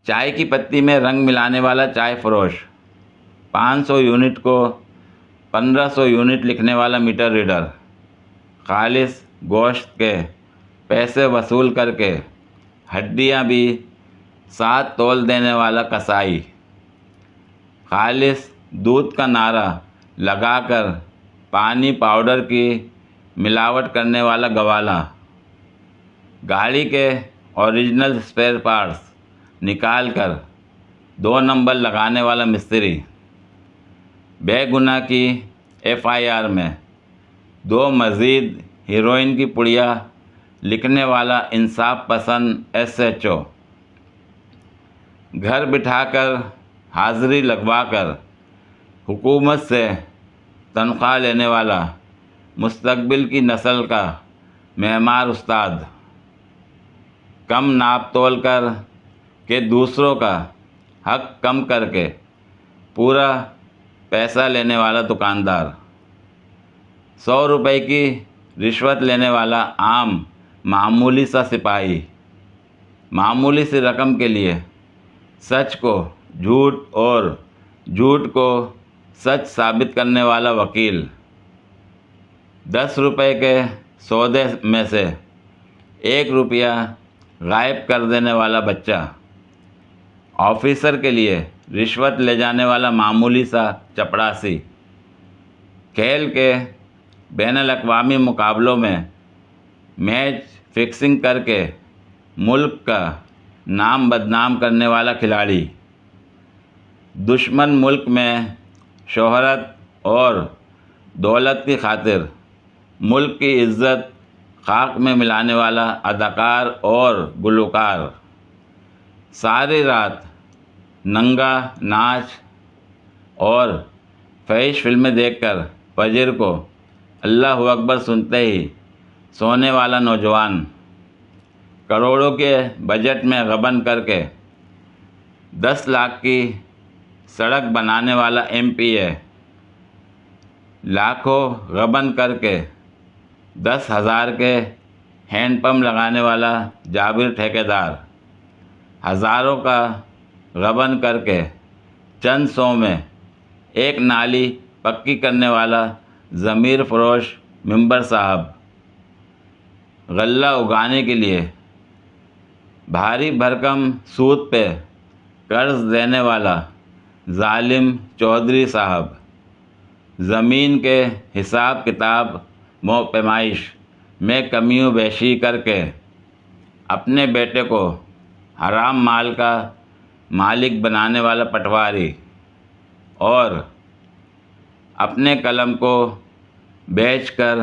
چائے کی پتی میں رنگ ملانے والا چائے فروش، 500 یونٹ کو 1500 یونٹ لکھنے والا میٹر ریڈر، خالص گوشت کے پیسے وصول کر کے ہڈیاں بھی 7 تول دینے والا کسائی، خالص دودھ کا نعرہ لگا کر پانی پاؤڈر کی ملاوٹ کرنے والا گوالا، گاڑی کے اوریجنل اسپیئر پارٹس نکال کر 2 نمبر لگانے والا مستری، بے گناہ کی FIR میں 2 مزید ہیروئن کی پڑیا لکھنے والا انصاف پسند SHO، گھر بٹھا کر حاضری لگوا کر حکومت سے تنخواہ لینے والا مستقبل کی نسل کا معمار استاد، کم ناپ تول کر کے دوسروں کا حق کم کر کے پورا پیسہ لینے والا دکاندار، 100 روپے کی رشوت لینے والا عام معمولی سا سپاہی، معمولی سی رقم کے لیے سچ کو جھوٹ اور جھوٹ کو سچ ثابت کرنے والا وکیل، 10 روپے کے سودے میں سے 1 روپیہ غائب کر دینے والا بچہ، آفیسر کے لیے رشوت لے جانے والا معمولی سا چپڑاسی، کھیل کے بین الاقوامی مقابلوں میں میچ فکسنگ کر کے ملک کا نام بدنام کرنے والا کھلاڑی، دشمن ملک میں شہرت اور دولت کی خاطر ملک کی عزت خاک میں ملانے والا اداکار اور گلوکار، ساری رات ننگا ناچ اور فحش فلمیں دیکھ کر فجر کو اللہ اکبر سنتے ہی سونے والا نوجوان، کروڑوں کے بجٹ میں غبن کر کے 10 لاکھ کی سڑک بنانے والا MPA، لاکھوں غبن کر کے 10,000 کے ہینڈ پمپ لگانے والا جابر ٹھیکیدار، ہزاروں کا غبن کر کے چند 100 میں 1 نالی پکی کرنے والا ضمیر فروش ممبر صاحب، غلہ اگانے کے لیے بھاری بھرکم سود پہ قرض دینے والا ظالم چودھری صاحب، زمین کے حساب کتاب و پیمائش میں کمی و بیشی کر کے اپنے بیٹے کو حرام مال کا مالک بنانے والا پٹواری اور اپنے قلم کو بیچ کر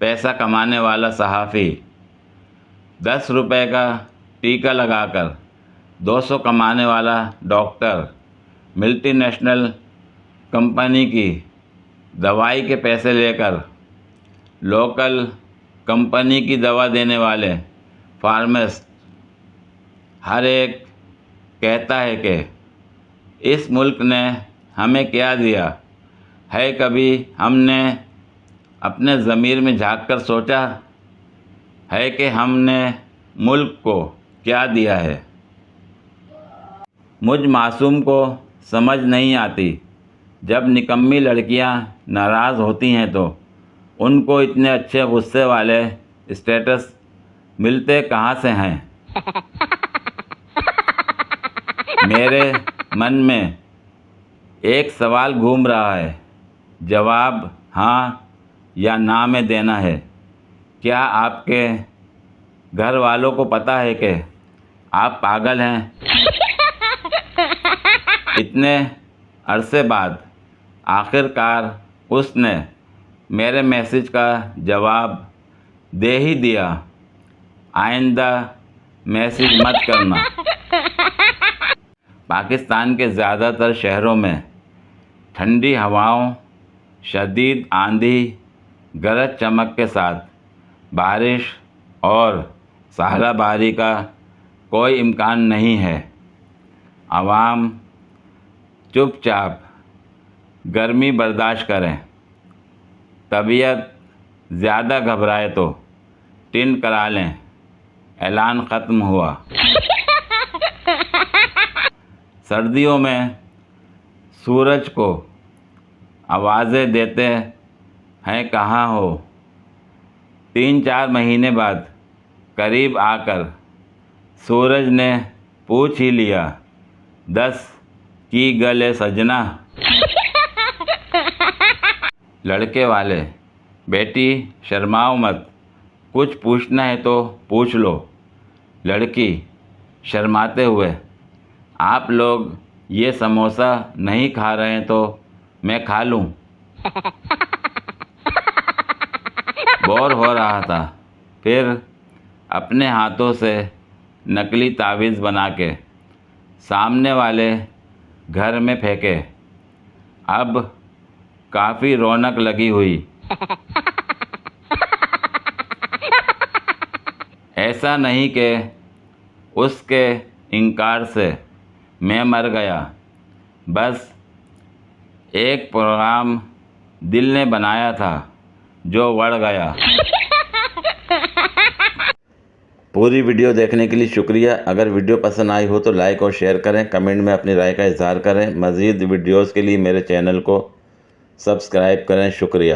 پیسہ کمانے والا صحافی، 10 روپے کا ٹیکہ لگا کر 200 کمانے والا ڈاکٹر، ملٹی نیشنل کمپنی کی دوائی کے پیسے لے کر لوکل کمپنی کی دوا دینے والے فارماسسٹ، ہر ایک کہتا ہے کہ اس ملک نے ہمیں کیا دیا ہے، کبھی ہم نے اپنے ضمیر میں جھانک کر سوچا ہے کہ ہم نے ملک کو کیا دیا ہے؟ مجھ معصوم کو سمجھ نہیں آتی، جب نکمی لڑکیاں ناراض ہوتی ہیں تو ان کو اتنے اچھے غصے والے اسٹیٹس ملتے کہاں سے ہیں؟ میرے من میں ایک سوال گھوم رہا ہے، جواب ہاں یا نہ میں دینا ہے۔ کیا آپ کے گھر والوں کو پتہ ہے کہ آپ پاگل ہیں؟ اتنے عرصے بعد آخر کار اس نے میرے میسج کا جواب دے ہی دیا، آئندہ میسج مت کرنا۔ پاکستان کے زیادہ تر شہروں میں ٹھنڈی ہواؤں، شدید آندھی، گرج چمک کے ساتھ بارش اور ژالہ باری کا کوئی امکان نہیں ہے۔ عوام چپ چاپ گرمی برداشت کریں، طبیعت زیادہ گھبرائے تو ٹن کرا لیں، اعلان ختم ہوا۔ سردیوں میں سورج کو آوازیں دیتے ہیں کہاں ہو؟ 3-4 مہینے بعد قریب آ کر سورج نے پوچھ ہی لیا، 10 کی گلے سجنا۔ لڑکے والے: بیٹی شرماؤ مت، کچھ پوچھنا ہے تو پوچھ لو۔ لڑکی شرماتے ہوئے: آپ لوگ یہ سموسہ نہیں کھا رہے تو میں کھا لوں؟ بور ہو رہا تھا، پھر اپنے ہاتھوں سے نکلی تعویذ بنا کے سامنے والے گھر میں پھینکے۔ اب کافی رونق لگی ہوئی۔ ایسا نہیں کہ اس کے انکار سے میں مر گیا، بس ایک پروگرام دل نے بنایا تھا جو بڑھ گیا۔ پوری ویڈیو دیکھنے کے لیے شکریہ۔ اگر ویڈیو پسند آئی ہو تو لائک اور شیئر کریں، کمنٹ میں اپنی رائے کا اظہار کریں۔ مزید ویڈیوز کے لیے میرے چینل کو سبسکرائب کریں۔ شکریہ۔